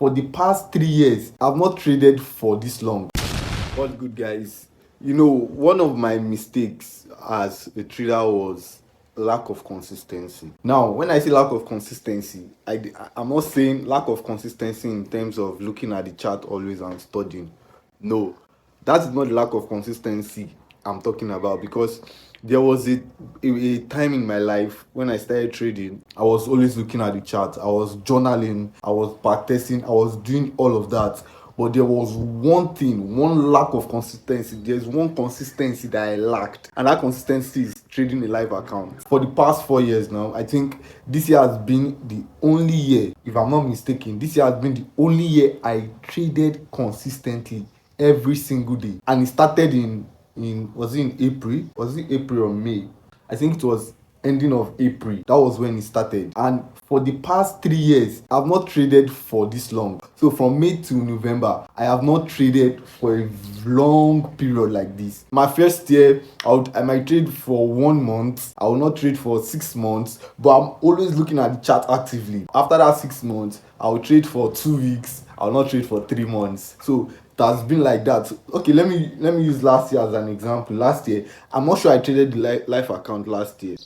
for the past 3 years, I've not traded for this long. What's good, guys? One of my mistakes as a trader was lack of consistency. Now, when I say lack of consistency, I'm not saying lack of consistency in terms of looking at the chart always and studying. No, that's not the lack of consistency I'm talking about, because there was a time in my life when I started trading. I was always looking at the chart, I was journaling, I was backtesting, I was doing all of that. But there was one thing, one lack of consistency. There's one consistency that I lacked, and that consistency is trading a live account. For the past 4 years now, I think this year has been the only year, if I'm not mistaken, this year has been the only year I traded consistently every single day. And it started in was it in April? Was it April or May? I think it was ending of April. That was when it started. And for the past 3 years, I've not traded for this long. So from May to November, I have not traded for a long period like this. My first year, I might trade for 1 month. I will not trade for 6 months, but I'm always looking at the chart actively. After that 6 months, I will trade for 2 weeks. I will not trade for 3 months. So it has been like that. Okay, let me use last year as an example. Last year, I'm not sure I traded the life account last year.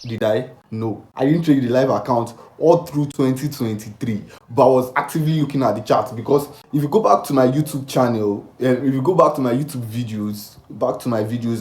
Did I? No, I didn't trade the live account all through 2023, but I was actively looking at the charts. Because if you go back to my YouTube channel, if you go back to my YouTube videos,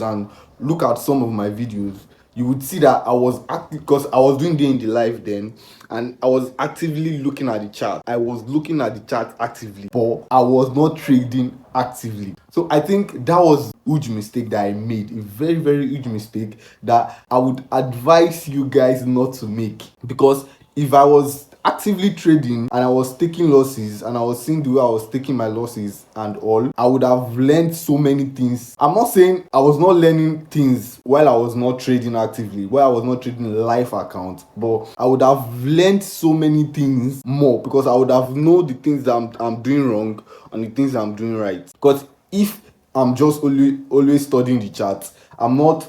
and look at some of my videos, you would see that I was active, because I was doing day in the life then, and I was actively looking at the chart. I was looking at the chart actively, but I was not trading actively. So I think that was a huge mistake that I made, a very, very huge mistake that I would advise you guys not to make. Because if I was actively trading and I was taking losses, and I was seeing the way I was taking my losses and all, I would have learned so many things. I'm not saying I was not learning things while I was not trading actively, while I was not trading live account, but I would have learned so many things more, because I would have known the things that I'm doing wrong and the things I'm doing right. Because if I'm just always studying the chart,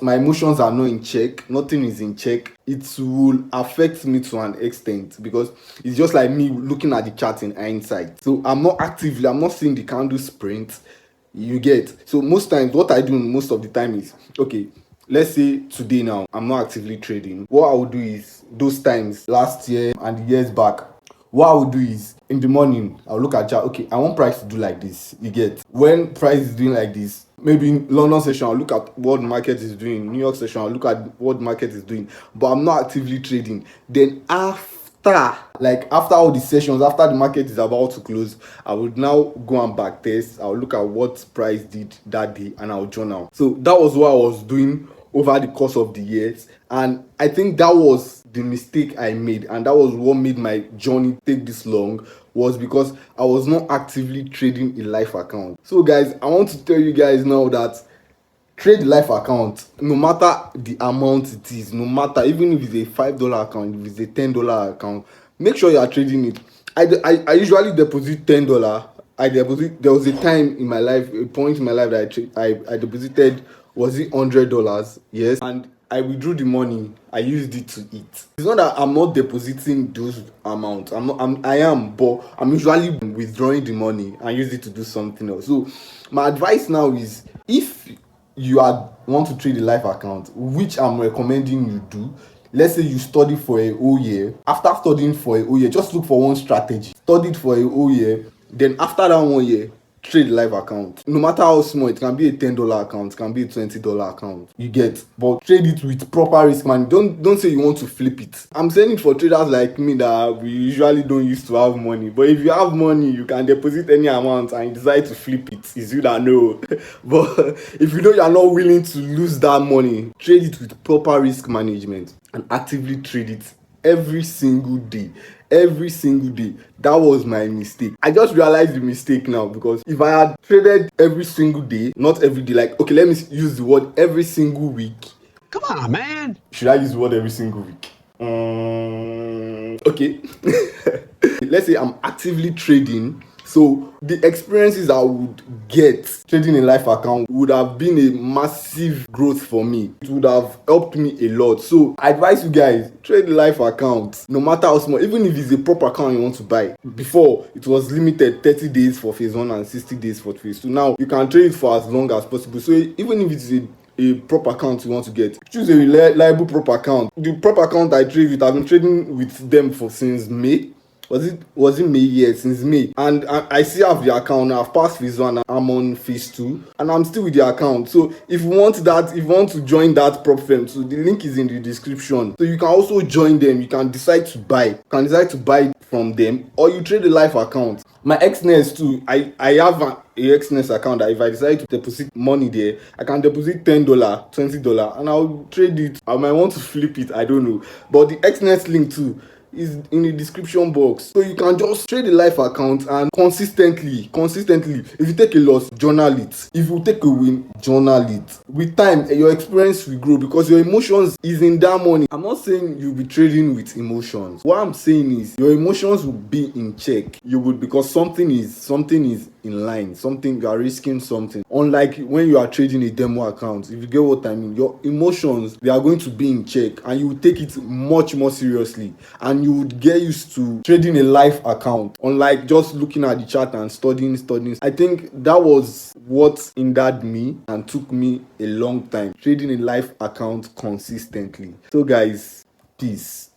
my emotions are not in check, nothing is in check, it will affect me to an extent, because it's just like me looking at the chart in hindsight. So I'm not seeing the candle sprint, you get. So most times, what I do most of the time is, okay, let's say today now, I'm not actively trading. What I will do is, those times last year and years back, what I would do is, in the morning, I'll look at chart. Okay, I want price to do like this. You get. When price is doing like this, maybe in London session, I'll look at what the market is doing. New York session, I'll look at what the market is doing. But I'm not actively trading. Then after all the sessions, after the market is about to close, I would now go and back test. I'll look at what price did that day, and I'll journal. So that was what I was doing over the course of the years, and I think that was the mistake I made, and that was what made my journey take this long, was because I was not actively trading a live account. So guys, I want to tell you guys now that trade live account, no matter the amount it is, no matter, even if it's a $5 account, if it's a $10 account, make sure you are trading it. I usually deposit $10. There was a time in my life, a point in my life that I deposited, was it $100? Yes. And I withdrew the money, I used it to eat. It's not that I'm not depositing those amounts. I am, but I'm usually withdrawing the money and use it to do something else. So my advice now is, if you want to trade a live account, which I'm recommending you do, let's say you study for a whole year. After studying for a whole year, just look for one strategy, study it for a whole year, then after that 1 year, trade live account. No matter how small, it can be a $10 account, it can be a $20 account, you get. But trade it with proper risk management. Don't say you want to flip it. I'm saying it for traders like me that we usually don't used to have money. But if you have money, you can deposit any amount and you decide to flip it. It's you that know. But if you know you're not willing to lose that money, trade it with proper risk management and actively trade it every single day. That was my mistake. I just realized the mistake now, because if I had traded every single day, not every day, like, okay, let me use the word every single week. Come on, man. Should I use the word every single week? Okay. Let's say I'm actively trading So the experiences I would get trading a live account would have been a massive growth for me. It would have helped me a lot. So I advise you guys, trade a live account, no matter how small, even if it's a proper account you want to buy. Before, it was limited 30 days for phase 1 and 60 days for phase 2. Now you can trade it for as long as possible. So even if it's a proper account you want to get, choose a reliable proper account. The proper account I trade with, I've been trading with them for since May. Was it May? Yes, since May. And I still have the account. I've passed phase 1, I'm on phase 2, and I'm still with the account. So if you want to join that prop firm, so the link is in the description. So you can also join them. You can decide to buy from them, or you trade a live account. My Xnest too, I have a Xnest account that if I decide to deposit money there, I can deposit $10, $20, and I'll trade it. I might want to flip it, I don't know. But the Xnest link too is in the description box. So you can just trade a live account and consistently, if you take a loss, journal it. If you take a win, journal it. With time, your experience will grow because your emotions is in that money. I'm not saying you'll be trading with emotions. What I'm saying is your emotions will be in check. You would, because something is in line, something, you are risking something. Unlike when you are trading a demo account, if you get what I mean, your emotions, they are going to be in check, and you will take it much more seriously, and you would get used to trading a live account, unlike just looking at the chart and studying. I think that was what hindered me and took me a long time, trading a live account consistently. So guys, peace.